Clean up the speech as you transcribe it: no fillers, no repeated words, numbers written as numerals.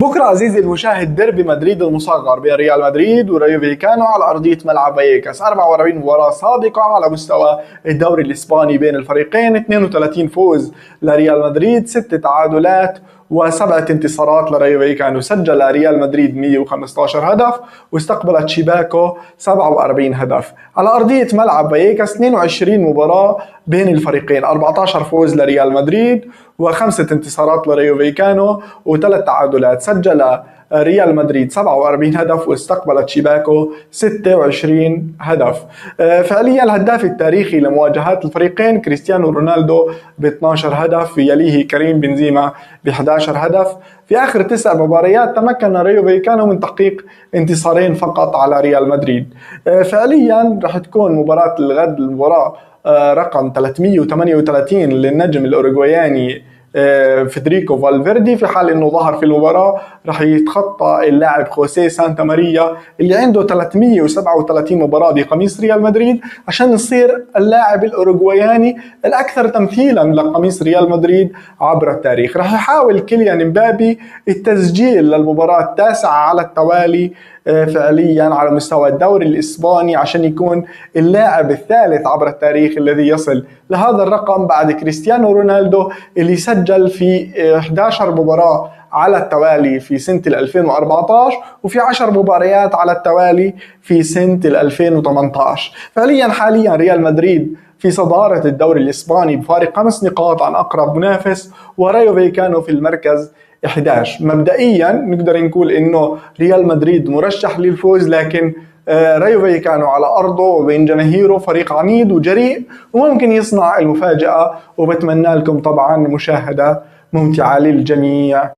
بكره عزيزي المشاهد ديربي مدريد المصغر بين ريال مدريد ورايو فايكانو على ارضيه ملعب فايكاس. 44 مباراه سابقه على مستوى الدوري الاسباني بين الفريقين، 32 فوز لريال مدريد، 6 تعادلات وسبعة انتصارات لرايو فايكانو. سجل ريال مدريد 115 هدف واستقبل تشيباكو 47 هدف. على أرضية ملعب فايكاس 22 مباراة بين الفريقين، 14 فوز لريال مدريد وخمسة انتصارات لرايو فايكانو وثلاث تعادلات. سجل ريال مدريد 47 هدف واستقبل تشيباكو 26 هدف. فعليا الهداف التاريخي لمواجهات الفريقين كريستيانو رونالدو ب 12 هدف، يليه كريم بنزيما ب 11 هدف. في آخر 9 مباريات تمكن رايو فايكانو من تحقيق انتصارين فقط على ريال مدريد. فعليا رح تكون مباراة الغد المباراة رقم 338 للنجم الأوروغواياني فيدريكو فالفيردي. في حال انه ظهر في المباراة رح يتخطى اللاعب خوسيه سانتا ماريا اللي عنده 337 مباراة بقميص ريال مدريد عشان يصير اللاعب الأوروغواياني الأكثر تمثيلا لقميص ريال مدريد عبر التاريخ. رح يحاول كيليان مبابي التسجيل للمباراة ال9 على التوالي فعليا على مستوى الدوري الإسباني عشان يكون اللاعب الثالث عبر التاريخ الذي يصل لهذا الرقم بعد كريستيانو رونالدو اللي سجل في 11 مباراة على التوالي في سنة 2014 وفي 10 مباريات على التوالي في سنة 2018. فعليا حاليا ريال مدريد في صدارة الدوري الإسباني بفارق 5 نقاط عن أقرب منافس، ورايو فايكانو في المركز 11. مبدئيا نقدر نقول انه ريال مدريد مرشح للفوز، لكن رايو فايكانو على ارضه وبين جماهيره فريق عنيد وجريء وممكن يصنع المفاجأة. وبتمنى لكم طبعا مشاهدة ممتعة للجميع.